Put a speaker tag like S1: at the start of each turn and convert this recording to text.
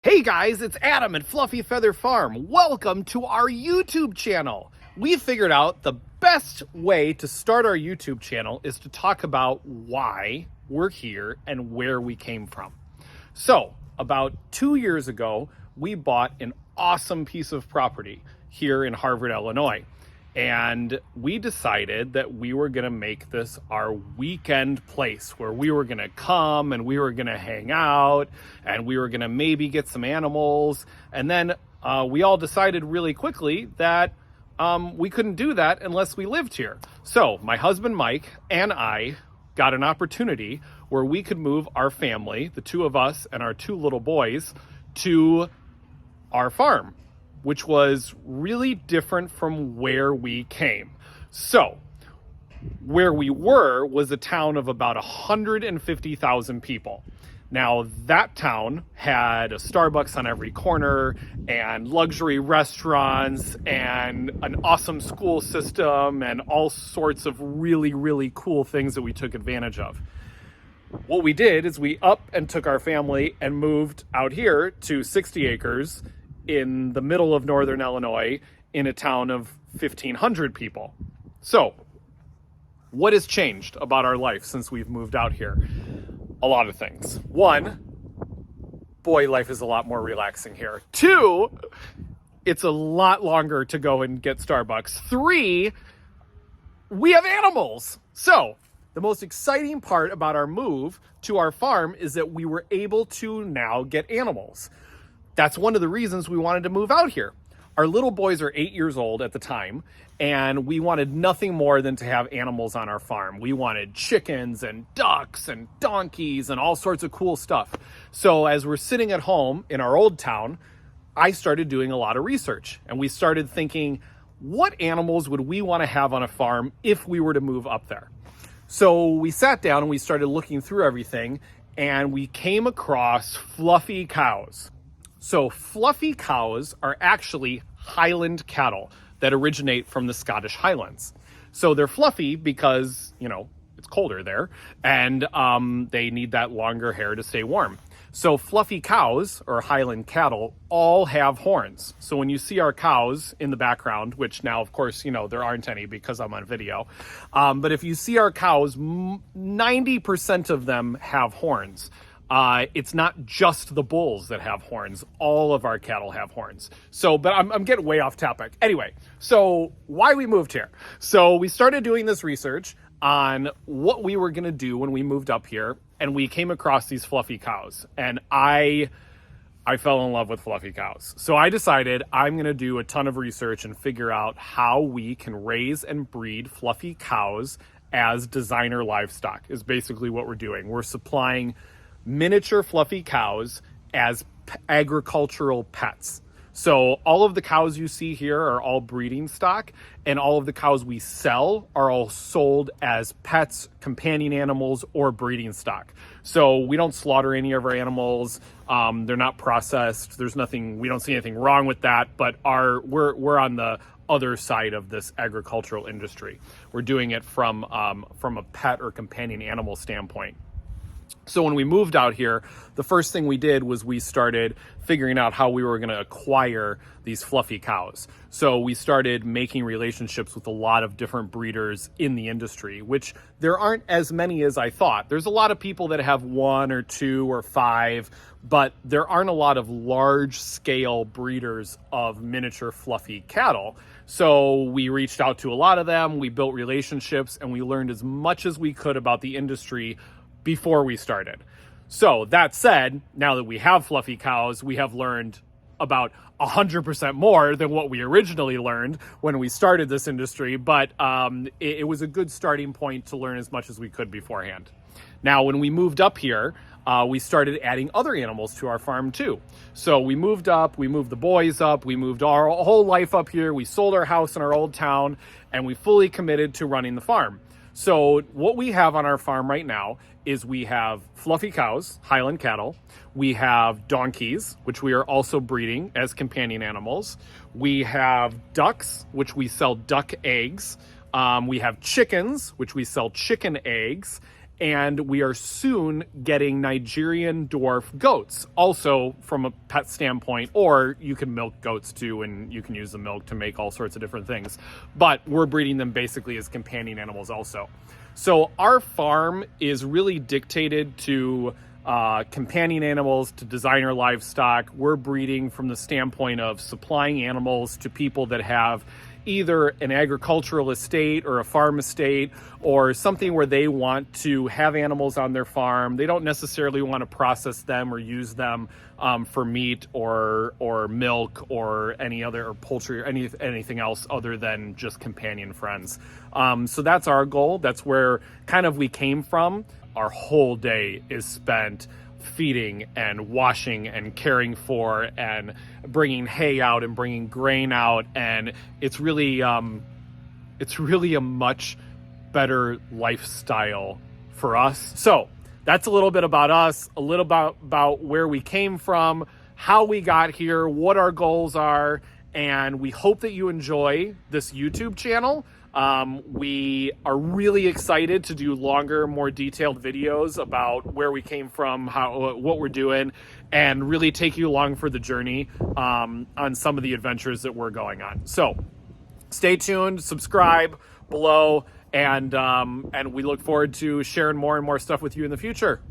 S1: Hey guys, it's Adam at Fluffy Feather Farm. Welcome to our YouTube channel. We figured out the best way to start our YouTube channel is to talk about why we're here and where we came from. So, about 2 years ago, we bought an awesome piece of property here in Harvard, Illinois. And we decided that we were going to make this our weekend place where we were going to come and we were going to hang out and we were going to maybe get some animals. And then we all decided really quickly that we couldn't do that unless we lived here. So my husband, Mike, and I got an opportunity where we could move our family, the two of us and our two little boys, to our farm, which was really different from where we came. So, where we were was a town of about 150,000 people. Now, that town had a Starbucks on every corner and luxury restaurants and an awesome school system and all sorts of really, really cool things that we took advantage of. What we did is we up and took our family and moved out here to 60 acres in the middle of northern Illinois in a town of 1,500 people. So, what has changed about our life since we've moved out here? A lot of things. One, boy, life is a lot more relaxing here. Two, it's a lot longer to go and get Starbucks. Three, we have animals. So, the most exciting part about our move to our farm is that we were able to now get animals. That's one of the reasons we wanted to move out here. Our little boys are 8 years old at the time, and we wanted nothing more than to have animals on our farm. We wanted chickens and ducks and donkeys and all sorts of cool stuff. So as we're sitting at home in our old town, I started doing a lot of research, and we started thinking, what animals would we want to have on a farm if we were to move up there? So we sat down and we started looking through everything, and we came across fluffy cows. So fluffy cows are actually Highland cattle that originate from the Scottish Highlands. So they're fluffy because, it's colder there, and they need that longer hair to stay warm. So fluffy cows, or Highland cattle, all have horns. So when you see our cows in the background, which now, of course, there aren't any because I'm on video, but if you see our cows, 90% of them have horns. It's not just the bulls that have horns. All of our cattle have horns. But I'm getting way off topic. Anyway, so why we moved here. So we started doing this research on what we were going to do when we moved up here, and we came across these fluffy cows. And I fell in love with fluffy cows. So I decided I'm going to do a ton of research and figure out how we can raise and breed fluffy cows as designer livestock is basically what we're doing. We're supplying miniature fluffy cows as agricultural pets. So all of the cows you see here are all breeding stock, and all of the cows we sell are all sold as pets, companion animals, or breeding stock. So we don't slaughter any of our animals. They're not processed. We don't see anything wrong with that, but we're on the other side of this agricultural industry. We're doing it from a pet or companion animal standpoint. So when we moved out here, the first thing we did was we started figuring out how we were going to acquire these fluffy cows. So we started making relationships with a lot of different breeders in the industry, which there aren't as many as I thought. There's a lot of people that have 1 or 2 or 5, but there aren't a lot of large-scale breeders of miniature fluffy cattle. So we reached out to a lot of them, we built relationships, and we learned as much as we could about the industry before we started. So that said, now that we have fluffy cows, we have learned about 100% more than what we originally learned when we started this industry, but it was a good starting point to learn as much as we could beforehand. Now, when we moved up here, we started adding other animals to our farm too. So we moved the boys up, we moved our whole life up here, we sold our house in our old town, and we fully committed to running the farm. So what we have on our farm right now is we have fluffy cows, Highland cattle. We have donkeys, which we are also breeding as companion animals. We have ducks, which we sell duck eggs. We have chickens, which we sell chicken eggs. and we are soon getting Nigerian dwarf goats, also from a pet standpoint, or you can milk goats too, and you can use the milk to make all sorts of different things. But we're breeding them basically as companion animals also. So our farm is really dictated to companion animals, to designer livestock. We're breeding from the standpoint of supplying animals to people that have either an agricultural estate or a farm estate, or something where they want to have animals on their farm. They don't necessarily want to process them or use them for meat or milk or any other, or poultry or anything else other than just companion friends. So that's our goal. That's where kind of we came from. Our whole day is spent feeding and washing and caring for and bringing hay out and bringing grain out, and it's really a much better lifestyle for us. So that's a little bit about us, a little about where we came from, how we got here, what our goals are, and we hope that you enjoy this YouTube channel. We are really excited to do longer, more detailed videos about where we came from, what we're doing, and really take you along for the journey on some of the adventures that we're going on. So stay tuned, subscribe below, and we look forward to sharing more and more stuff with you in the future.